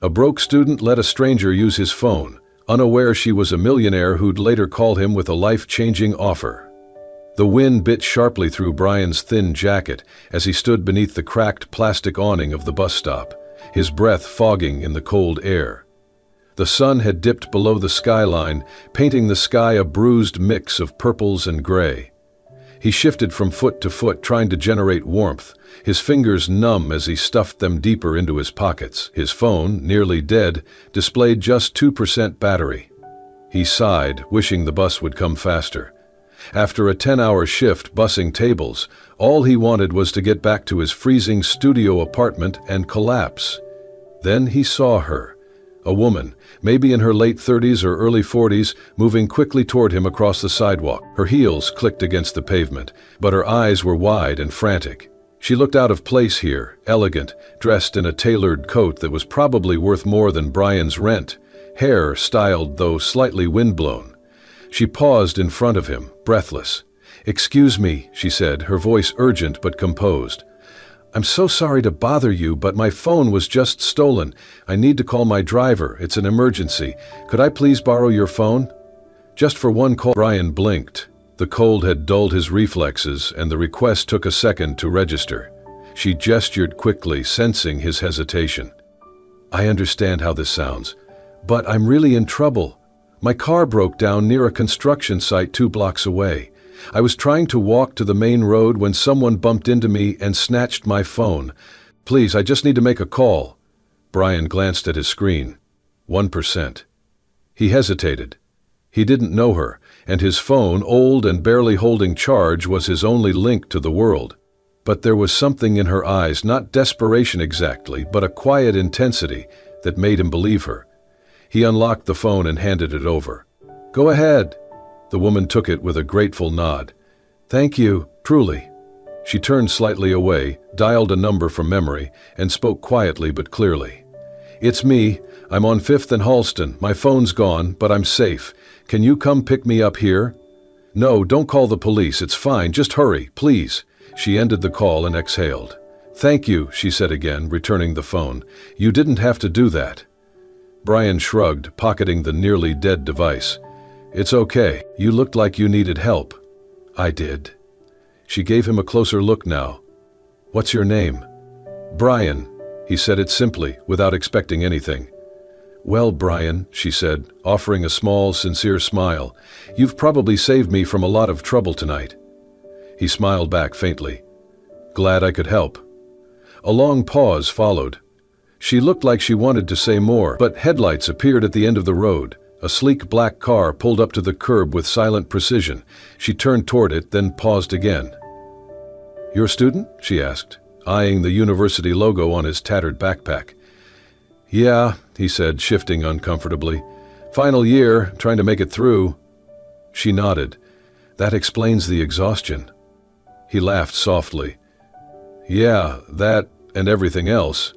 A broke student let a stranger use his phone, unaware she was a millionaire who'd later call him with a life-changing offer. The wind bit sharply through Brian's thin jacket as he stood beneath the cracked plastic awning of the bus stop, his breath fogging in the cold air. The sun had dipped below the skyline, painting the sky a bruised mix of purples and gray. He shifted from foot to foot, trying to generate warmth, his fingers numb as he stuffed them deeper into his pockets. His phone, nearly dead, displayed just 2% battery. He sighed, wishing the bus would come faster. After a 10-hour shift bussing tables, all he wanted was to get back to his freezing studio apartment and collapse. Then he saw her, a woman, maybe in her late 30s or early 40s, moving quickly toward him across the sidewalk. Her heels clicked against the pavement, but her eyes were wide and frantic. She looked out of place here, elegant, dressed in a tailored coat that was probably worth more than Brian's rent, hair styled though slightly windblown. She paused in front of him, breathless. "Excuse me," she said, her voice urgent but composed. "I'm so sorry to bother you, but my phone was just stolen. I need to call my driver. It's an emergency. Could I please borrow your phone?" "Just for one call." Brian blinked. The cold had dulled his reflexes, and the request took a second to register. She gestured quickly, sensing his hesitation. "I understand how this sounds, but I'm really in trouble. My car broke down near a construction site 2 blocks away. I was trying to walk to the main road when someone bumped into me and snatched my phone. Please, I just need to make a call." Brian glanced at his screen. 1%. He hesitated. He didn't know her, and his phone, old and barely holding charge, was his only link to the world. But there was something in her eyes, not desperation exactly, but a quiet intensity that made him believe her. He unlocked the phone and handed it over. "Go ahead." The woman took it with a grateful nod. "Thank you, truly." She turned slightly away, dialed a number from memory, and spoke quietly but clearly. "It's me. I'm on 5th and Halston. My phone's gone, but I'm safe. Can you come pick me up here?" "No, don't call the police. It's fine. Just hurry, please." She ended the call and exhaled. "Thank you," she said again, returning the phone. "You didn't have to do that." Brian shrugged, pocketing the nearly dead device. "It's okay. You looked like you needed help." "I did." She gave him a closer look now. "What's your name?" "Brian." He said it simply, without expecting anything. "Well, Brian," she said, offering a small, sincere smile, "you've probably saved me from a lot of trouble tonight." He smiled back faintly. "Glad I could help." A long pause followed. She looked like she wanted to say more, but headlights appeared at the end of the road. A sleek black car pulled up to the curb with silent precision. She turned toward it, then paused again. "You're a student?" she asked, eyeing the university logo on his tattered backpack. "Yeah," he said, shifting uncomfortably. "Final year, trying to make it through." She nodded. "That explains the exhaustion." He laughed softly. "Yeah, that and everything else."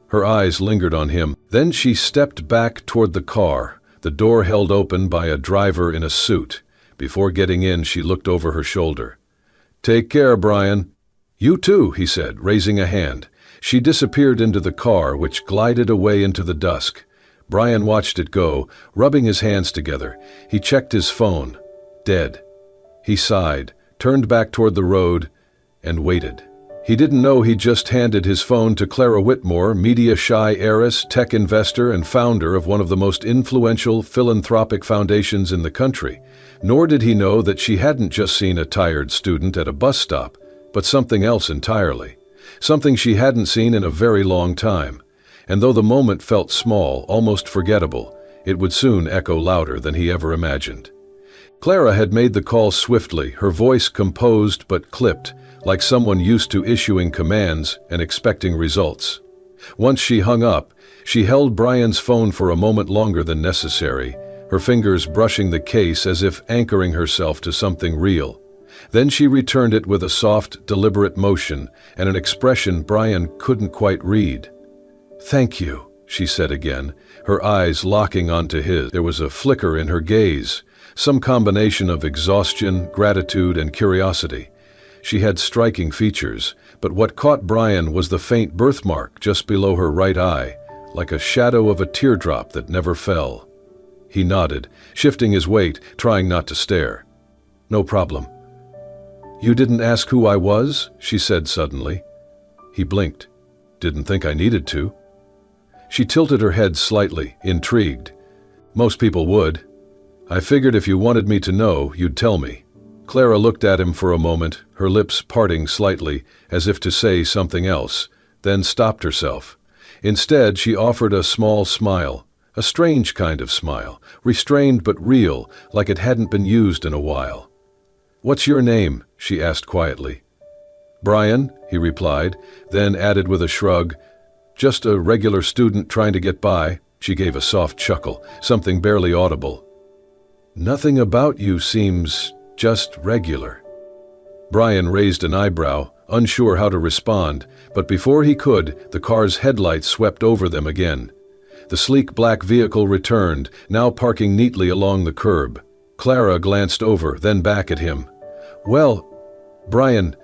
Her eyes lingered on him. Then she stepped back toward the car, the door held open by a driver in a suit. Before getting in, she looked over her shoulder. "Take care, Brian." "You too," he said, raising a hand. She disappeared into the car, which glided away into the dusk. Brian watched it go, rubbing his hands together. He checked his phone. Dead. He sighed, turned back toward the road, and waited. He didn't know he just handed his phone to Clara Whitmore, media-shy heiress, tech investor, and founder of one of the most influential philanthropic foundations in the country. Nor did he know that she hadn't just seen a tired student at a bus stop, but something else entirely. Something she hadn't seen in a very long time. And though the moment felt small, almost forgettable, it would soon echo louder than he ever imagined. Clara had made the call swiftly, her voice composed but clipped, like someone used to issuing commands and expecting results. Once she hung up, she held Brian's phone for a moment longer than necessary, her fingers brushing the case as if anchoring herself to something real. Then she returned it with a soft, deliberate motion and an expression Brian couldn't quite read. "Thank you," she said again, her eyes locking onto his. There was a flicker in her gaze, some combination of exhaustion, gratitude, and curiosity. She had striking features, but what caught Brian was the faint birthmark just below her right eye, like a shadow of a teardrop that never fell. He nodded, shifting his weight, trying not to stare. "No problem." "You didn't ask who I was?" she said suddenly. He blinked. "Didn't think I needed to." She tilted her head slightly, intrigued. "Most people would. I figured if you wanted me to know, you'd tell me." Clara looked at him for a moment, her lips parting slightly, as if to say something else, then stopped herself. Instead, she offered a small smile, a strange kind of smile, restrained but real, like it hadn't been used in a while. "What's your name?" she asked quietly. "Brian," he replied, then added with a shrug, "Just a regular student trying to get by." She gave a soft chuckle, something barely audible. "Nothing about you seems just regular." Brian raised an eyebrow, unsure how to respond, but before he could, the car's headlights swept over them again. The sleek black vehicle returned, now parking neatly along the curb. Clara glanced over, then back at him. "Well, Brian,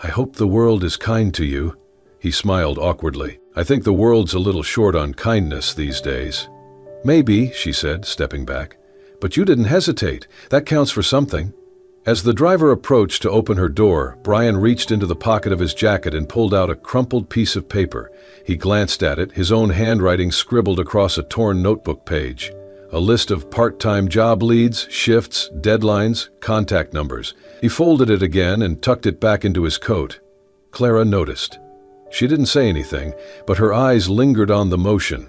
I hope the world is kind to you." He smiled awkwardly. "I think the world's a little short on kindness these days." "Maybe," she said, stepping back. "But you didn't hesitate. That counts for something." As the driver approached to open her door, Brian reached into the pocket of his jacket and pulled out a crumpled piece of paper. He glanced at it, his own handwriting scribbled across a torn notebook page. A list of part-time job leads, shifts, deadlines, contact numbers. He folded it again and tucked it back into his coat. Clara noticed. She didn't say anything, but her eyes lingered on the motion.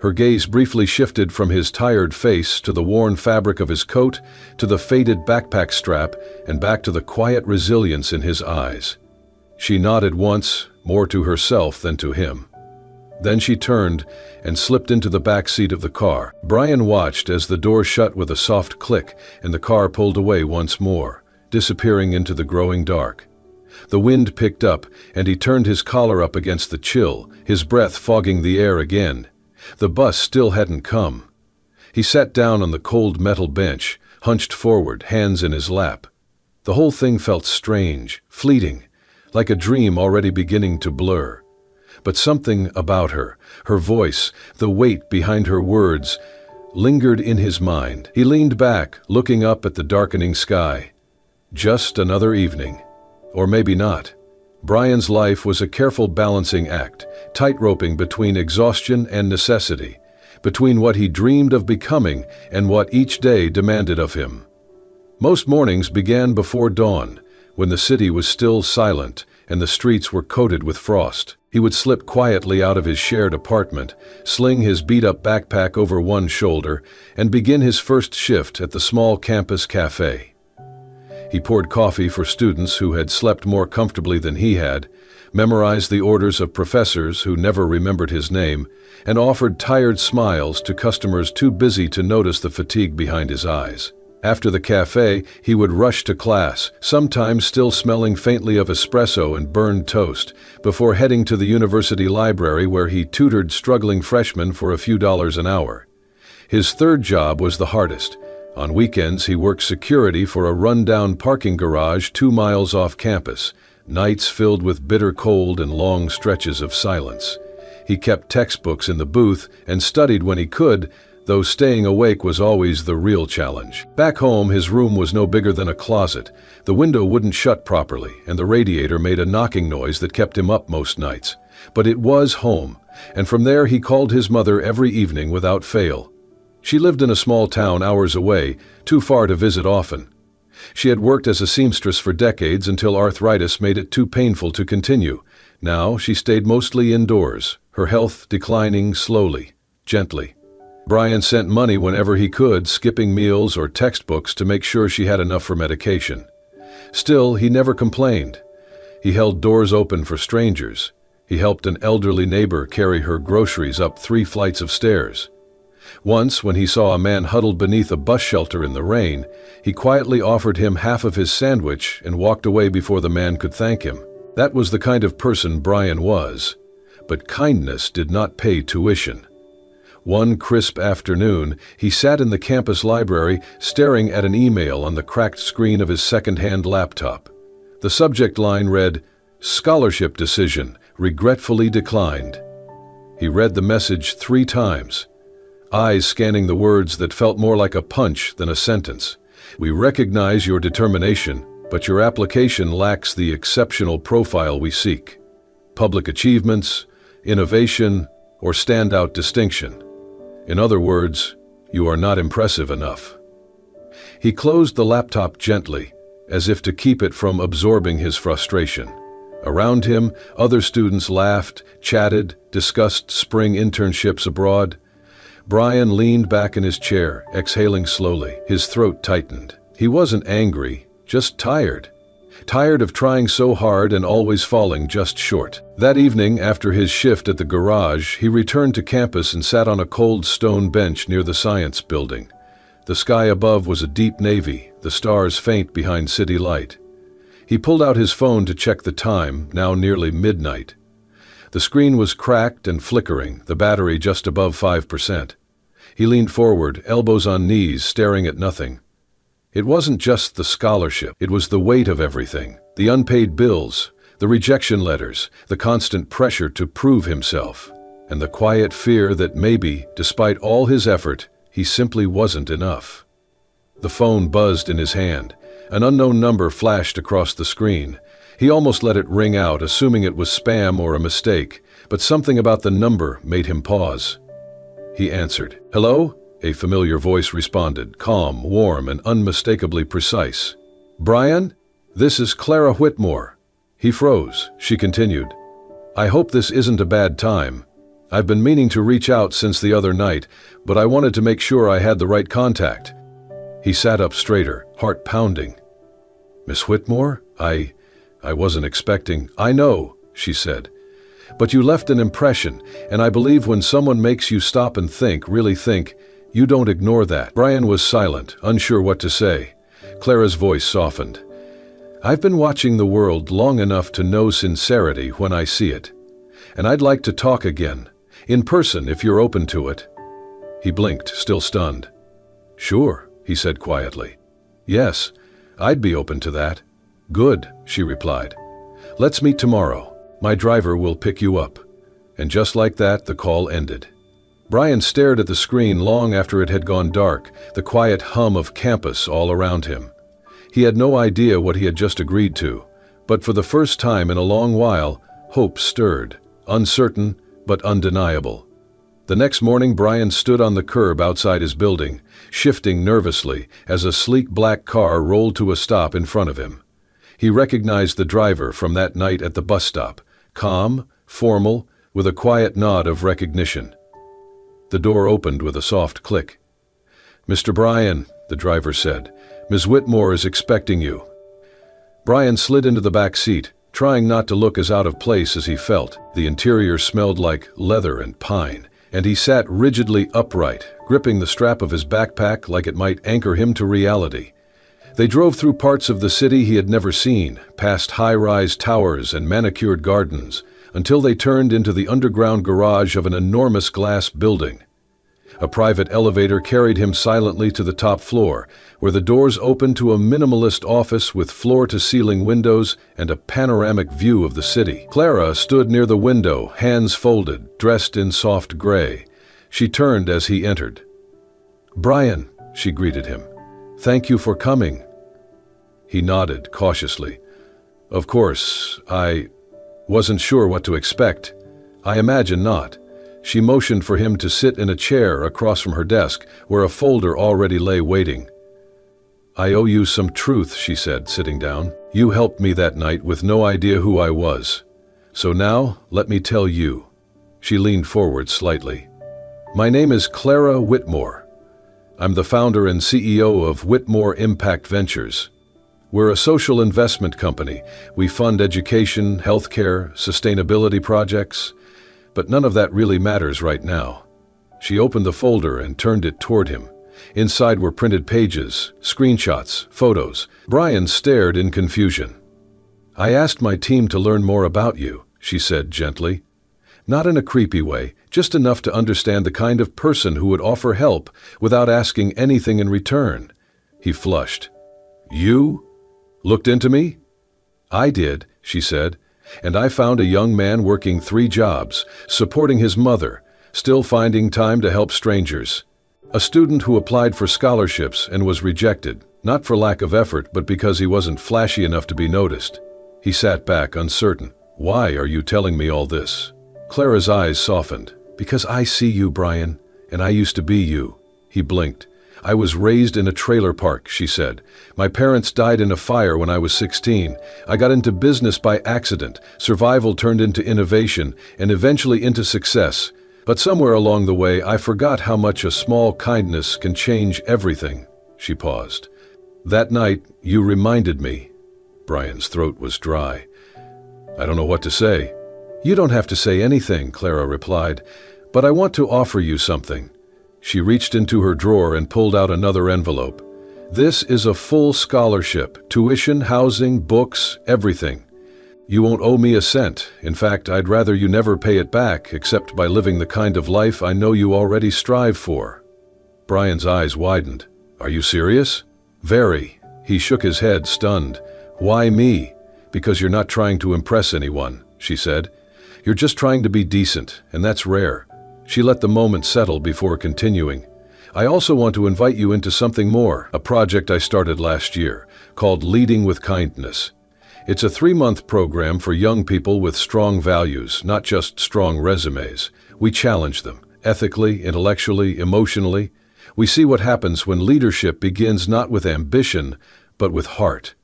Her gaze briefly shifted from his tired face to the worn fabric of his coat, to the faded backpack strap, and back to the quiet resilience in his eyes. She nodded once, more to herself than to him. Then she turned and slipped into the back seat of the car. Brian watched as the door shut with a soft click and the car pulled away once more, disappearing into the growing dark. The wind picked up, and he turned his collar up against the chill, his breath fogging the air again. The bus still hadn't come. He sat down on the cold metal bench, hunched forward, hands in his lap. The whole thing felt strange, fleeting, like a dream already beginning to blur. But something about her, her voice, the weight behind her words, lingered in his mind. He leaned back, looking up at the darkening sky. Just another evening. Or maybe not. Brian's life was a careful balancing act, tight-roping between exhaustion and necessity, between what he dreamed of becoming and what each day demanded of him. Most mornings began before dawn, when the city was still silent and the streets were coated with frost. He would slip quietly out of his shared apartment, sling his beat-up backpack over one shoulder, and begin his first shift at the small campus cafe. He poured coffee for students who had slept more comfortably than he had, memorized the orders of professors who never remembered his name, and offered tired smiles to customers too busy to notice the fatigue behind his eyes. After the cafe, he would rush to class, sometimes still smelling faintly of espresso and burned toast, before heading to the university library where he tutored struggling freshmen for a few dollars an hour. His third job was the hardest. On weekends, he worked security for a run-down parking garage 2 miles off campus, nights filled with bitter cold and long stretches of silence. He kept textbooks in the booth and studied when he could, though staying awake was always the real challenge. Back home, his room was no bigger than a closet. The window wouldn't shut properly, and the radiator made a knocking noise that kept him up most nights. But it was home, and from there he called his mother every evening without fail. She lived in a small town hours away, too far to visit often. She had worked as a seamstress for decades until arthritis made it too painful to continue. Now she stayed mostly indoors, her health declining slowly, gently. Brian sent money whenever he could, skipping meals or textbooks to make sure she had enough for medication. Still, he never complained. He held doors open for strangers. He helped an elderly neighbor carry her groceries up 3 flights of stairs. Once, when he saw a man huddled beneath a bus shelter in the rain, he quietly offered him half of his sandwich and walked away before the man could thank him. That was the kind of person Brian was. But kindness did not pay tuition. One crisp afternoon, he sat in the campus library staring at an email on the cracked screen of his second-hand laptop. The subject line read, "Scholarship decision, regretfully declined." He read the message 3 times, eyes scanning the words that felt more like a punch than a sentence. We recognize your determination, but your application lacks the exceptional profile we seek. Public achievements, innovation, or standout distinction. In other words, you are not impressive enough. He closed the laptop gently, as if to keep it from absorbing his frustration. Around him, other students laughed, chatted, discussed spring internships abroad. Brian leaned back in his chair, exhaling slowly. His throat tightened. He wasn't angry, just tired. Tired of trying so hard and always falling just short. That evening, after his shift at the garage, he returned to campus and sat on a cold stone bench near the science building. The sky above was a deep navy, the stars faint behind city light. He pulled out his phone to check the time, now nearly midnight. The screen was cracked and flickering, the battery just above 5%. He leaned forward, elbows on knees, staring at nothing. It wasn't just the scholarship, it was the weight of everything. The unpaid bills, the rejection letters, the constant pressure to prove himself, and the quiet fear that maybe, despite all his effort, he simply wasn't enough. The phone buzzed in his hand. An unknown number flashed across the screen. He almost let it ring out, assuming it was spam or a mistake, but something about the number made him pause. He answered. "Hello?" A familiar voice responded, calm, warm, and unmistakably precise. "Brian? This is Clara Whitmore." He froze. She continued. "I hope this isn't a bad time. I've been meaning to reach out since the other night, but I wanted to make sure I had the right contact." He sat up straighter, heart pounding. "Miss Whitmore? I wasn't expecting—" "I know," she said. "But you left an impression, and I believe when someone makes you stop and think, really think, you don't ignore that." Brian was silent, unsure what to say. Clara's voice softened. "I've been watching the world long enough to know sincerity when I see it. And I'd like to talk again, in person if you're open to it." He blinked, still stunned. "Sure," he said quietly. "Yes, I'd be open to that." "Good," she replied. "Let's meet tomorrow. My driver will pick you up." And just like that, the call ended. Brian stared at the screen long after it had gone dark, the quiet hum of campus all around him. He had no idea what he had just agreed to, but for the first time in a long while, hope stirred, uncertain but undeniable. The next morning, Brian stood on the curb outside his building, shifting nervously as a sleek black car rolled to a stop in front of him. He recognized the driver from that night at the bus stop, calm, formal, with a quiet nod of recognition. The door opened with a soft click. "Mr. Brian," the driver said, "Ms. Whitmore is expecting you." Brian slid into the back seat, trying not to look as out of place as he felt. The interior smelled like leather and pine, and he sat rigidly upright, gripping the strap of his backpack like it might anchor him to reality. They drove through parts of the city he had never seen, past high-rise towers and manicured gardens, until they turned into the underground garage of an enormous glass building. A private elevator carried him silently to the top floor, where the doors opened to a minimalist office with floor-to-ceiling windows and a panoramic view of the city. Clara stood near the window, hands folded, dressed in soft gray. She turned as he entered. "Brian," she greeted him. "Thank you for coming." He nodded cautiously. "Of course, I wasn't sure what to expect. I imagine not." She motioned for him to sit in a chair across from her desk, where a folder already lay waiting. "I owe you some truth," she said, sitting down. "You helped me that night with no idea who I was. So now, let me tell you." She leaned forward slightly. "My name is Clara Whitmore. I'm the founder and CEO of Whitmore Impact Ventures. We're a social investment company. We fund education, healthcare, sustainability projects, but none of that really matters right now." She opened the folder and turned it toward him. Inside were printed pages, screenshots, photos. Brian stared in confusion. "I asked my team to learn more about you," she said gently. "Not in a creepy way, just enough to understand the kind of person who would offer help without asking anything in return." He flushed. "You looked into me?" "I did," she said, And I found a young man working 3 jobs, supporting his mother, still finding time to help strangers. A student who applied for scholarships and was rejected, not for lack of effort, but because he wasn't flashy enough to be noticed. He sat back, uncertain. Why are you telling me all this? Clara's eyes softened. Because I see you, Brian, and I used to be you. He blinked. I was raised in a trailer park, she said. My parents died in a fire when I was 16. I got into business by accident. Survival turned into innovation, and eventually into success. But somewhere along the way, I forgot how much a small kindness can change everything. She paused. That night, you reminded me. Brian's throat was dry. I don't know what to say. You don't have to say anything, Clara replied, but I want to offer you something. She reached into her drawer and pulled out another envelope. This is a full scholarship, tuition, housing, books, everything. You won't owe me a cent. In fact, I'd rather you never pay it back, except by living the kind of life I know you already strive for. Brian's eyes widened. Are you serious? Very. He shook his head, stunned. Why me? Because you're not trying to impress anyone, she said. You're just trying to be decent, and that's rare. She let the moment settle before continuing. I also want to invite you into something more, a project I started last year, called Leading with Kindness. It's a 3-month program for young people with strong values, not just strong resumes. We challenge them, ethically, intellectually, emotionally. We see what happens when leadership begins not with ambition, but with heart.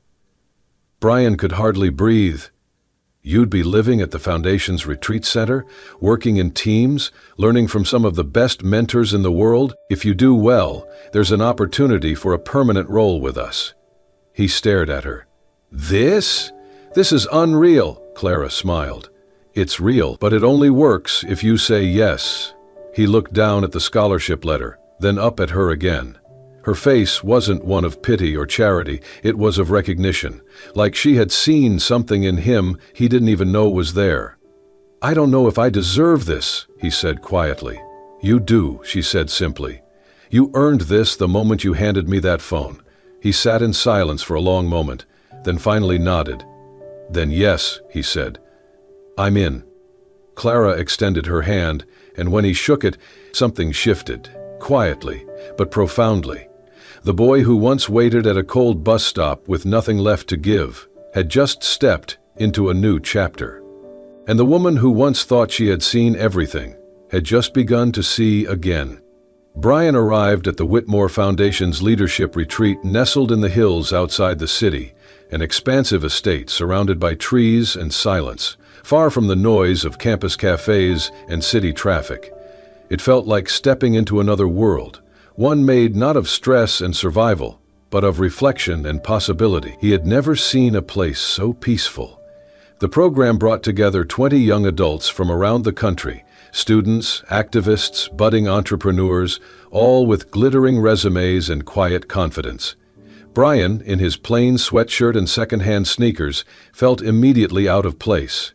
Brian could hardly breathe. You'd be living at the Foundation's retreat center, working in teams, learning from some of the best mentors in the world. If you do well, there's an opportunity for a permanent role with us. He stared at her. This is unreal, Clara smiled. It's real, but it only works if you say yes. He looked down at the scholarship letter, then up at her again. Her face wasn't one of pity or charity, it was of recognition, like she had seen something in him he didn't even know was there. I don't know if I deserve this, he said quietly. You do, she said simply. You earned this the moment you handed me that phone. He sat in silence for a long moment, then finally nodded. Then yes, he said. I'm in. Clara extended her hand, and when he shook it, something shifted, quietly, but profoundly. The boy who once waited at a cold bus stop with nothing left to give had just stepped into a new chapter. And the woman who once thought she had seen everything had just begun to see again. Brian arrived at the Whitmore Foundation's leadership retreat nestled in the hills outside the city, an expansive estate surrounded by trees and silence, far from the noise of campus cafes and city traffic. It felt like stepping into another world, one made not of stress and survival, but of reflection and possibility. He had never seen a place so peaceful. The program brought together 20 young adults from around the country, students, activists, budding entrepreneurs, all with glittering resumes and quiet confidence. Brian, in his plain sweatshirt and second-hand sneakers, felt immediately out of place.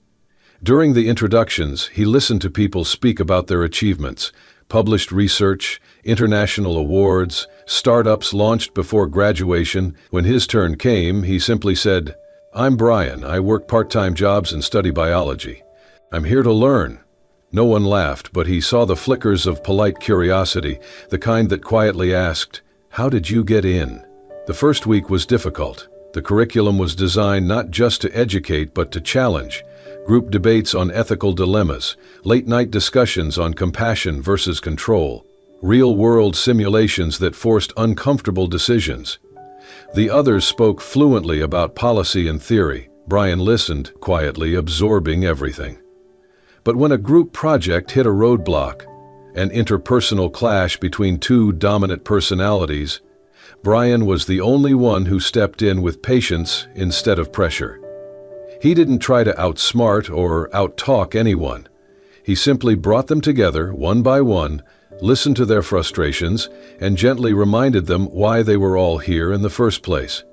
During the introductions, he listened to people speak about their achievements, published research, international awards, startups launched before graduation. When his turn came, he simply said, I'm Brian. I work part-time jobs and study biology. I'm here to learn. No one laughed, but he saw the flickers of polite curiosity, the kind that quietly asked, How did you get in? The first week was difficult. The curriculum was designed not just to educate, but to challenge. Group debates on ethical dilemmas, late-night discussions on compassion versus control, real-world simulations that forced uncomfortable decisions. The others spoke fluently about policy and theory. Brian listened, quietly absorbing everything. But when a group project hit a roadblock, an interpersonal clash between 2 dominant personalities, Brian was the only one who stepped in with patience instead of pressure. He didn't try to outsmart or outtalk anyone. He simply brought them together, one by one, listened to their frustrations, and gently reminded them why they were all here in the first place.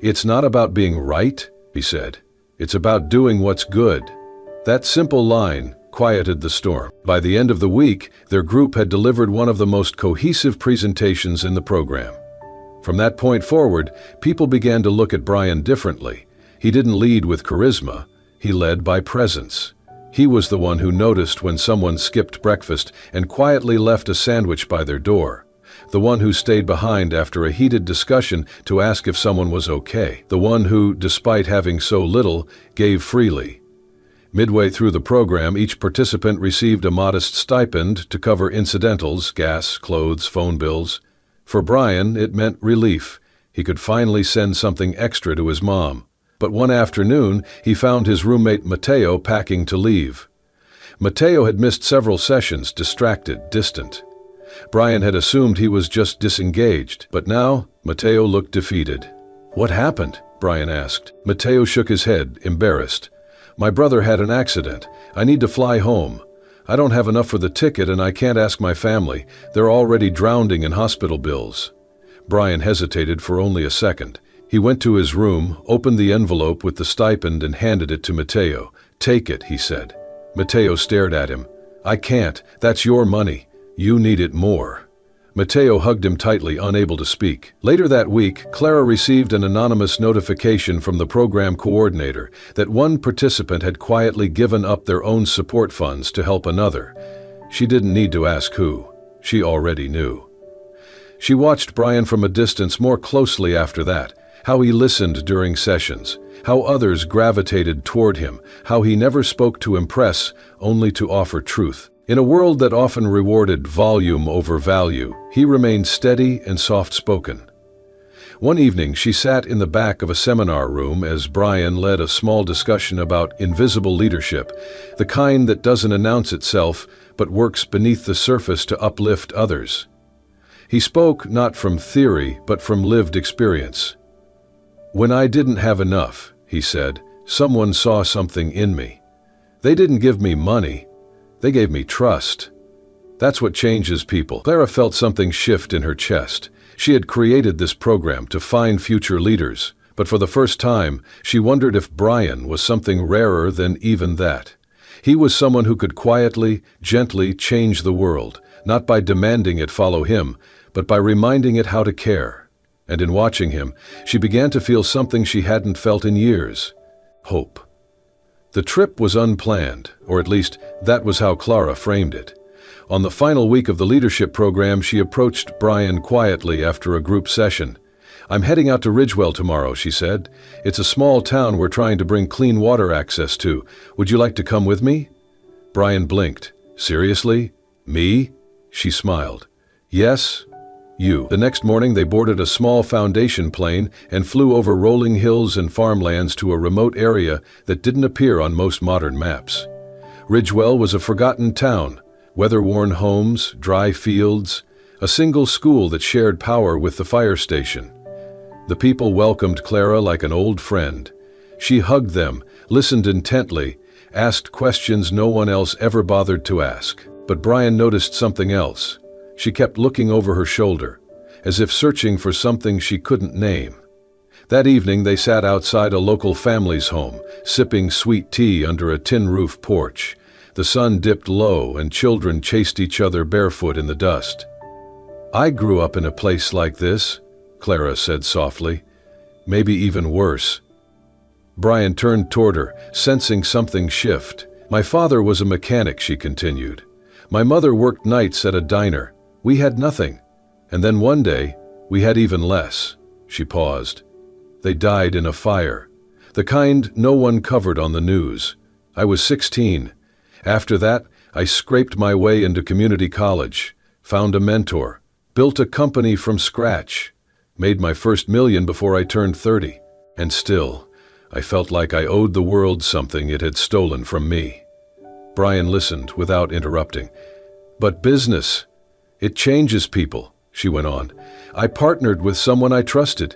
It's not about being right, he said. It's about doing what's good. That simple line quieted the storm. By the end of the week, their group had delivered one of the most cohesive presentations in the program. From that point forward, people began to look at Brian differently. He didn't lead with charisma. He led by presence. He was the one who noticed when someone skipped breakfast and quietly left a sandwich by their door. The one who stayed behind after a heated discussion to ask if someone was okay. The one who, despite having so little, gave freely. Midway through the program, each participant received a modest stipend to cover incidentals, gas, clothes, phone bills. For Brian, it meant relief. He could finally send something extra to his mom. But one afternoon, he found his roommate Mateo packing to leave. Mateo had missed several sessions, distracted, distant. Brian had assumed he was just disengaged, but now Mateo looked defeated. "What happened?" Brian asked. Mateo shook his head, embarrassed. "My brother had an accident. I need to fly home. I don't have enough for the ticket and I can't ask my family. They're already drowning in hospital bills." Brian hesitated for only a second. He went to his room, opened the envelope with the stipend and handed it to Mateo. "Take it," he said. Mateo stared at him. "I can't. That's your money. You need it more." Mateo hugged him tightly, unable to speak. Later that week, Clara received an anonymous notification from the program coordinator that one participant had quietly given up their own support funds to help another. She didn't need to ask who. She already knew. She watched Brian from a distance more closely after that. How he listened during sessions, how others gravitated toward him, how he never spoke to impress, only to offer truth. In a world that often rewarded volume over value, he remained steady and soft-spoken. One evening, she sat in the back of a seminar room as Brian led a small discussion about invisible leadership, the kind that doesn't announce itself but works beneath the surface to uplift others. He spoke not from theory but from lived experience. "When I didn't have enough," he said, "someone saw something in me. They didn't give me money. They gave me trust. That's what changes people." Clara felt something shift in her chest. She had created this program to find future leaders, but for the first time, she wondered if Brian was something rarer than even that. He was someone who could quietly, gently change the world, not by demanding it follow him, but by reminding it how to care. And in watching him, she began to feel something she hadn't felt in years: hope. The trip was unplanned, or at least that was how Clara framed it. On the final week of the leadership program, she approached Brian quietly after a group session. "I'm heading out to Ridgewell tomorrow," she said. "It's a small town we're trying to bring clean water access to. Would you like to come with me?" Brian blinked. "Seriously? Me?" She smiled. "Yes. You." The next morning, they boarded a small foundation plane and flew over rolling hills and farmlands to a remote area that didn't appear on most modern maps. Ridgewell was a forgotten town, weather-worn homes, dry fields, a single school that shared power with the fire station. The people welcomed Clara like an old friend. She hugged them, listened intently, asked questions no one else ever bothered to ask. But Brian noticed something else. She kept looking over her shoulder, as if searching for something she couldn't name. That evening they sat outside a local family's home, sipping sweet tea under a tin roof porch. The sun dipped low and children chased each other barefoot in the dust. "I grew up in a place like this," Clara said softly. "Maybe even worse." Brian turned toward her, sensing something shift. "My father was a mechanic," she continued. "My mother worked nights at a diner. We had nothing. And then one day, we had even less." She paused. "They died in a fire. The kind no one covered on the news. I was 16. After that, I scraped my way into community college, found a mentor, built a company from scratch, made my first million before I turned 30. And still, I felt like I owed the world something it had stolen from me." Brian listened without interrupting. "But business, it changes people," she went on. "I partnered with someone I trusted.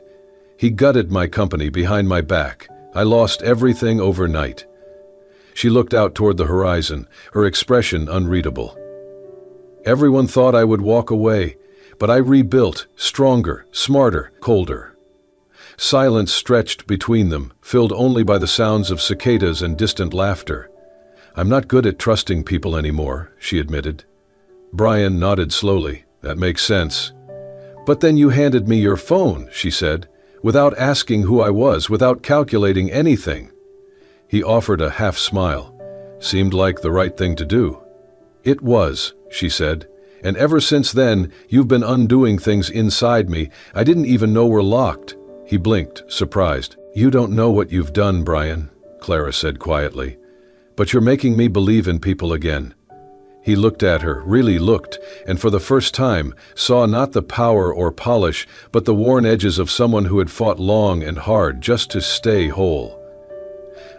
He gutted my company behind my back. I lost everything overnight." She looked out toward the horizon, her expression unreadable. "Everyone thought I would walk away, but I rebuilt, stronger, smarter, colder." Silence stretched between them, filled only by the sounds of cicadas and distant laughter. "I'm not good at trusting people anymore," she admitted. Brian nodded slowly. "That makes sense." "But then you handed me your phone," she said, "without asking who I was, without calculating anything." He offered a half-smile. Seemed like the right thing to do. It was, she said. And ever since then, you've been undoing things inside me I didn't even know were locked. He blinked, surprised. You don't know what you've done, Brian, Clara said quietly. But you're making me believe in people again. He looked at her, really looked, and for the first time saw not the power or polish, but the worn edges of someone who had fought long and hard just to stay whole.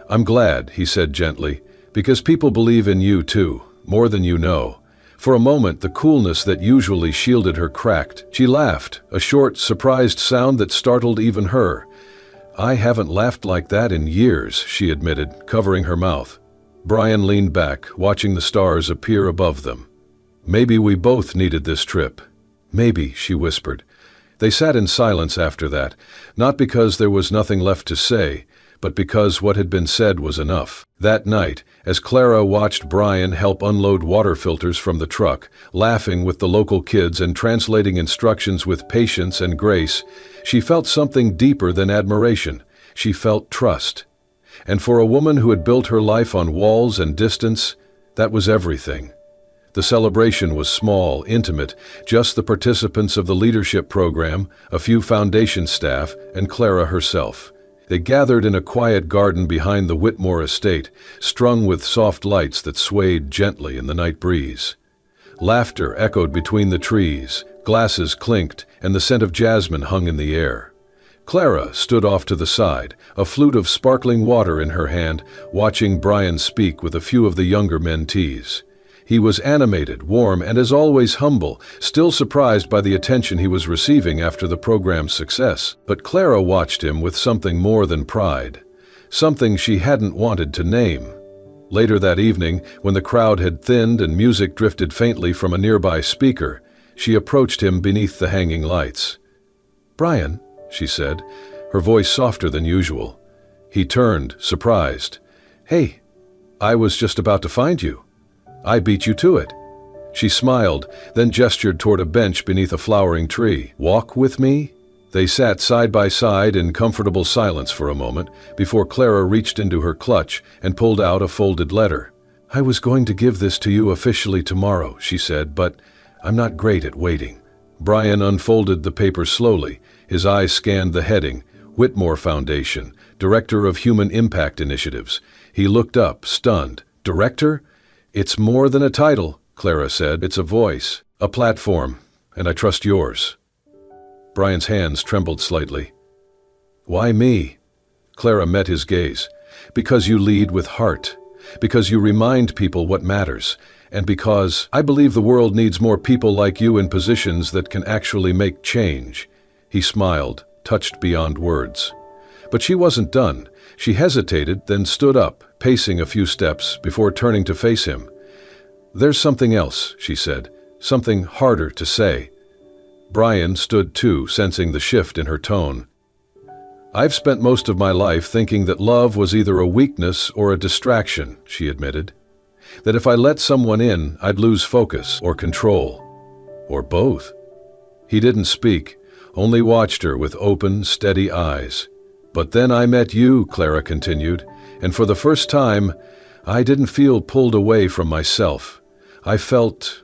I'm glad, he said gently, because people believe in you too, more than you know. For a moment, the coolness that usually shielded her cracked. She laughed, a short, surprised sound that startled even her. I haven't laughed like that in years, she admitted, covering her mouth. Brian leaned back, watching the stars appear above them. Maybe we both needed this trip. Maybe, she whispered. They sat in silence after that, not because there was nothing left to say, but because what had been said was enough. That night, as Clara watched Brian help unload water filters from the truck, laughing with the local kids and translating instructions with patience and grace, she felt something deeper than admiration. She felt trust. And for a woman who had built her life on walls and distance, that was everything. The celebration was small, intimate, just the participants of the leadership program, a few foundation staff, and Clara herself. They gathered in a quiet garden behind the Whitmore estate, strung with soft lights that swayed gently in the night breeze. Laughter echoed between the trees, glasses clinked, and the scent of jasmine hung in the air. Clara stood off to the side, a flute of sparkling water in her hand, watching Brian speak with a few of the younger mentees. He was animated, warm, and as always humble, still surprised by the attention he was receiving after the program's success. But Clara watched him with something more than pride, something she hadn't wanted to name. Later that evening, when the crowd had thinned and music drifted faintly from a nearby speaker, she approached him beneath the hanging lights. "Brian," she said, her voice softer than usual. He turned, surprised. "Hey, I was just about to find you. I beat you to it." She smiled, then gestured toward a bench beneath a flowering tree. "Walk with me?" They sat side by side in comfortable silence for a moment, before Clara reached into her clutch and pulled out a folded letter. "I was going to give this to you officially tomorrow," she said, "but I'm not great at waiting." Brian unfolded the paper slowly. His eyes scanned the heading, Whitmore Foundation, Director of Human Impact Initiatives. He looked up, stunned. "Director? It's more than a title," Clara said. "It's a voice, a platform, and I trust yours." Brian's hands trembled slightly. "Why me?" Clara met his gaze. "Because you lead with heart, because you remind people what matters, and because I believe the world needs more people like you in positions that can actually make change." He smiled, touched beyond words. But she wasn't done. She hesitated, then stood up, pacing a few steps before turning to face him. "There's something else," she said, "something harder to say." Brian stood too, sensing the shift in her tone. "I've spent most of my life thinking that love was either a weakness or a distraction," she admitted. "That if I let someone in, I'd lose focus or control. Or both." He didn't speak, only watched her with open, steady eyes. "But then I met you," Clara continued, "and for the first time, I didn't feel pulled away from myself. I felt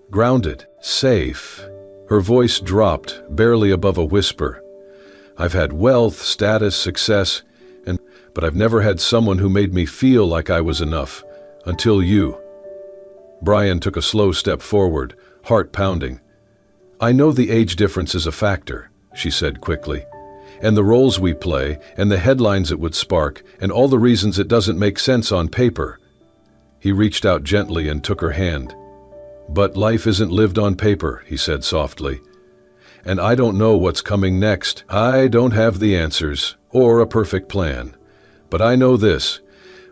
grounded, safe." Her voice dropped, barely above a whisper. "I've had wealth, status, success, but I've never had someone who made me feel like I was enough, until you." Brian took a slow step forward, heart pounding. "I know the age difference is a factor," she said quickly, "and the roles we play, and the headlines it would spark, and all the reasons it doesn't make sense on paper." He reached out gently and took her hand. "But life isn't lived on paper," he said softly. "And I don't know what's coming next. I don't have the answers, or a perfect plan. But I know this,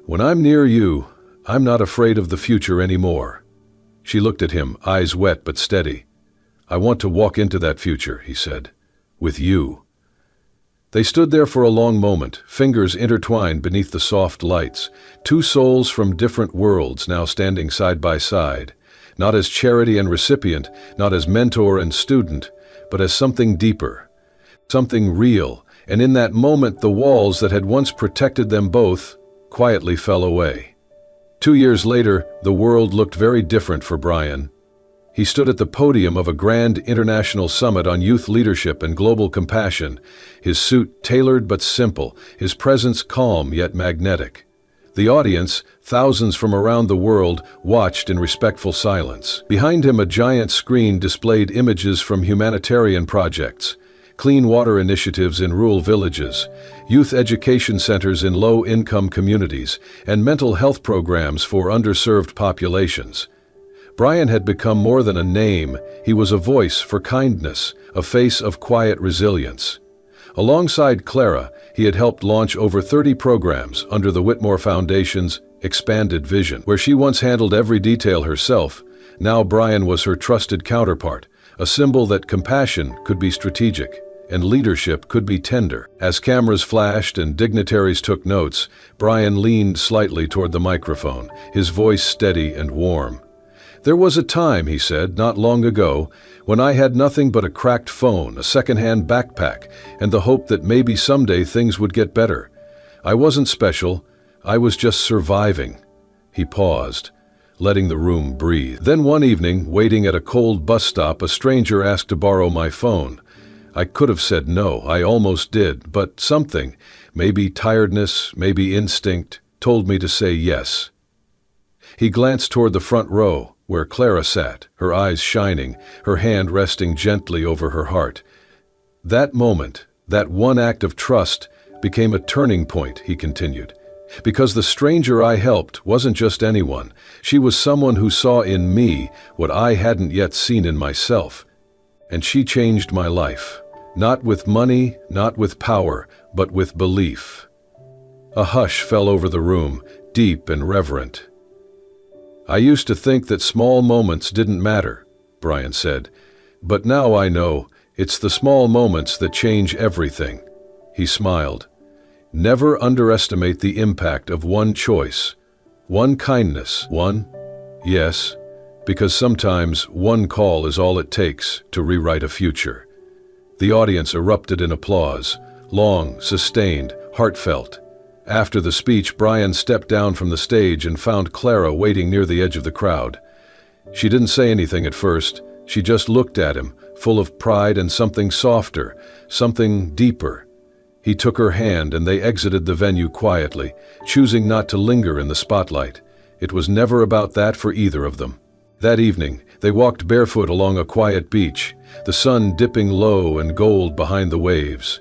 when I'm near you, I'm not afraid of the future anymore." She looked at him, eyes wet but steady. "I want to walk into that future," he said, "with you." They stood there for a long moment, fingers intertwined beneath the soft lights, two souls from different worlds now standing side by side, not as charity and recipient, not as mentor and student, but as something deeper, something real, and in that moment the walls that had once protected them both quietly fell away. 2 years later, the world looked very different for Brian. He stood at the podium of a grand international summit on youth leadership and global compassion, his suit tailored but simple, his presence calm yet magnetic. The audience, thousands from around the world, watched in respectful silence. Behind him, a giant screen displayed images from humanitarian projects, clean water initiatives in rural villages, youth education centers in low-income communities, and mental health programs for underserved populations. Brian had become more than a name. He was a voice for kindness, a face of quiet resilience. Alongside Clara, he had helped launch over 30 programs under the Whitmore Foundation's expanded vision. Where she once handled every detail herself, now Brian was her trusted counterpart, a symbol that compassion could be strategic and leadership could be tender. As cameras flashed and dignitaries took notes, Brian leaned slightly toward the microphone, his voice steady and warm. "There was a time," he said, "not long ago, when I had nothing but a cracked phone, a second-hand backpack, and the hope that maybe someday things would get better. I wasn't special, I was just surviving." He paused, letting the room breathe. "Then one evening, waiting at a cold bus stop, a stranger asked to borrow my phone. I could have said no, I almost did, but something, maybe tiredness, maybe instinct, told me to say yes." He glanced toward the front row, where Clara sat, her eyes shining, her hand resting gently over her heart. "That moment, that one act of trust, became a turning point," he continued. "Because the stranger I helped wasn't just anyone. She was someone who saw in me what I hadn't yet seen in myself. And she changed my life. Not with money, not with power, but with belief." A hush fell over the room, deep and reverent. "I used to think that small moments didn't matter," Brian said. "But now I know it's the small moments that change everything." He smiled. "Never underestimate the impact of one choice, one kindness, one yes, because sometimes one call is all it takes to rewrite a future." The audience erupted in applause, long, sustained, heartfelt. After the speech, Brian stepped down from the stage and found Clara waiting near the edge of the crowd. She didn't say anything at first. She just looked at him, full of pride and something softer, something deeper. He took her hand and they exited the venue quietly, choosing not to linger in the spotlight. It was never about that for either of them. That evening, they walked barefoot along a quiet beach, the sun dipping low and gold behind the waves.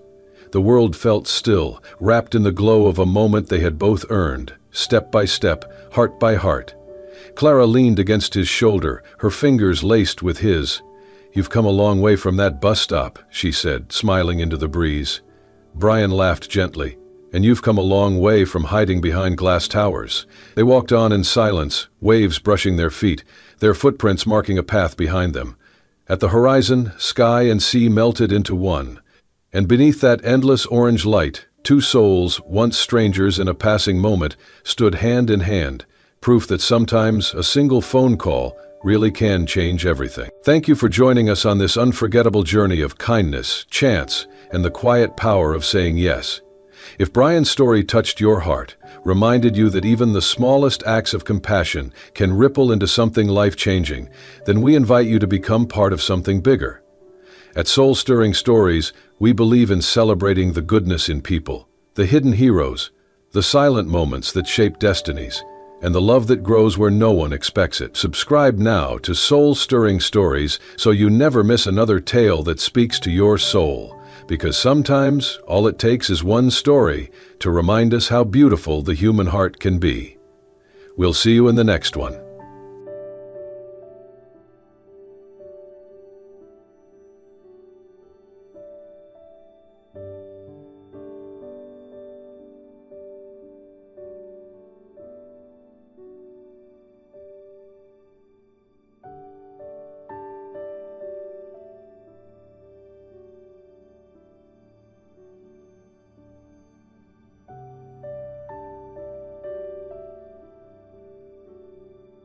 The world felt still, wrapped in the glow of a moment they had both earned, step by step, heart by heart. Clara leaned against his shoulder, her fingers laced with his. "You've come a long way from that bus stop," she said, smiling into the breeze. Brian laughed gently. "And you've come a long way from hiding behind glass towers." They walked on in silence, waves brushing their feet, their footprints marking a path behind them. At the horizon, sky and sea melted into one. And beneath that endless orange light, two souls, once strangers in a passing moment, stood hand in hand, proof that sometimes a single phone call really can change everything. Thank you for joining us on this unforgettable journey of kindness, chance, and the quiet power of saying yes. If Brian's story touched your heart, reminded you that even the smallest acts of compassion can ripple into something life-changing, then we invite you to become part of something bigger. At Soul-Stirring Stories, we believe in celebrating the goodness in people, the hidden heroes, the silent moments that shape destinies, and the love that grows where no one expects it. Subscribe now to Soul-Stirring Stories so you never miss another tale that speaks to your soul. Because sometimes all it takes is one story to remind us how beautiful the human heart can be. We'll see you in the next one.